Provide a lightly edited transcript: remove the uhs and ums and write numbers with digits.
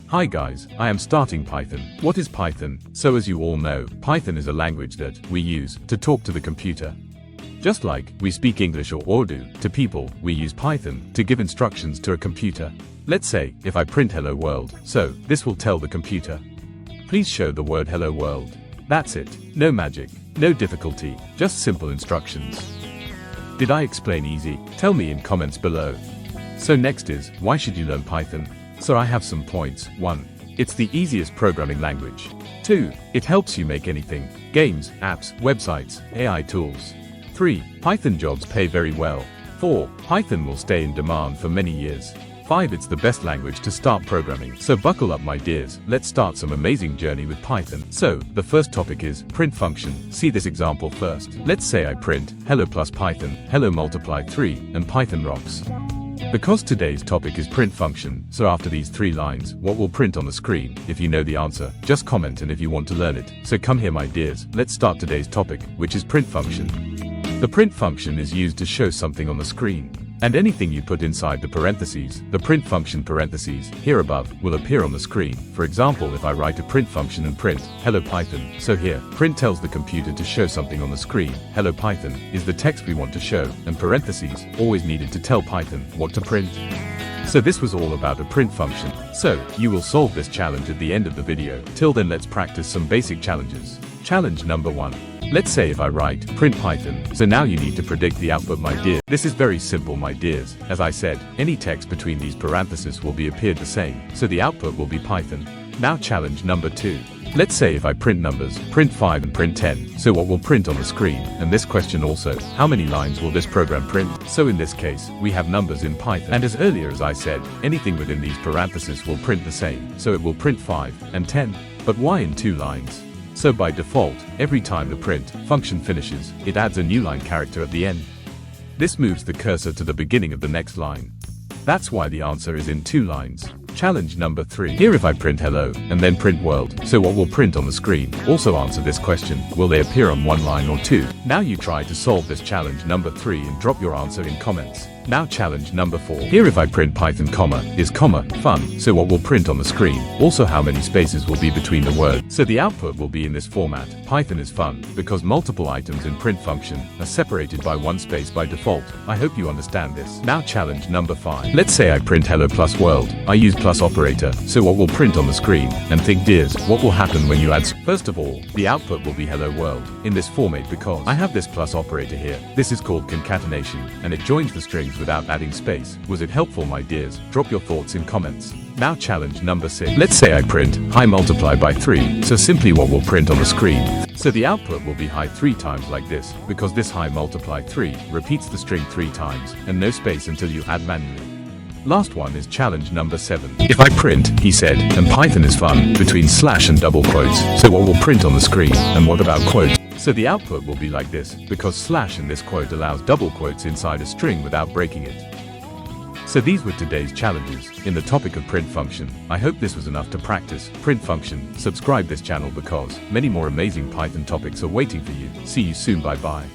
Hi guys, I am starting Python. What is Python? So as you all know, Python is a language that we use to talk to the computer. Just like we speak English or Urdu to people, we use Python to give instructions to a computer. Let's say, if I print hello world, so this will tell the computer, please show the word hello world. That's it. No magic, no difficulty, just simple instructions. Did I explain easy? Tell me in comments below. So next is, why should you learn Python? So I have some points. 1. It's the easiest programming language. 2. It helps you make anything. Games, apps, websites, AI tools. 3. Python jobs pay very well. 4. Python will stay in demand for many years. 5. It's the best language to start programming. So buckle up my dears, let's start some amazing journey with Python. So, the first topic is print function. See this example first. Let's say I print hello plus Python, hello multiply 3, and Python rocks. Because today's topic is print function, so after these 3 lines, what will print on the screen? If you know the answer, just comment, and if you want to learn it. So come here my dears, let's start today's topic, which is print function. The print function is used to show something on the screen. And anything you put inside the parentheses, the print function parentheses, here above, will appear on the screen. For example, if I write a print function and print, hello Python, so here, print tells the computer to show something on the screen. Hello Python is the text we want to show, and parentheses, always needed to tell Python what to print. So this was all about a print function. So, you will solve this challenge at the end of the video. Till then let's practice some basic challenges. Challenge number 1. Let's say if I write print Python, so now you need to predict the output my dear. This is very simple my dears. As I said, any text between these parentheses will be appeared the same, so the output will be Python. Now challenge number 2. Let's say if I print numbers, print 5 and print 10, so what will print on the screen? And this question also, how many lines will this program print? So in this case, we have numbers in Python, and as earlier as I said, anything within these parentheses will print the same, so it will print 5 and 10. But why in 2 lines? So by default, every time the print function finishes, it adds a newline character at the end. This moves the cursor to the beginning of the next line. That's why the answer is in 2 lines. Challenge number 3. Here if I print hello, and then print world, so what will print on the screen? Also answer this question, will they appear on 1 line or 2? Now you try to solve this challenge number 3 and drop your answer in comments. Now challenge number 4. Here if I print Python comma, is comma, fun, so what will print on the screen? Also how many spaces will be between the words? So the output will be in this format. Python is fun, because multiple items in print function are separated by 1 space by default. I hope you understand this. Now challenge number 5. Let's say I print hello plus world. I use plus operator, so what will print on the screen? And think dears, what will happen when you add? First of all, the output will be hello world, in this format because I have this plus operator here. This is called concatenation, and it joins the strings without adding space. Was it helpful my dears? Drop your thoughts in comments. Now challenge number 6. Let's say I print hi multiply by 3, so simply what will print on the screen? So the output will be hi 3 times like this, because this hi multiply 3 repeats the string 3 times, and no space until you add manually. Last one is challenge number 7. If I print, he said, and Python is fun, between slash and double quotes, so what will print on the screen? And what about quotes? So the output will be like this, because slash in this quote allows double quotes inside a string without breaking it. So these were today's challenges in the topic of print function. I hope this was enough to practice print function. Subscribe this channel because many more amazing Python topics are waiting for you. See you soon, bye bye.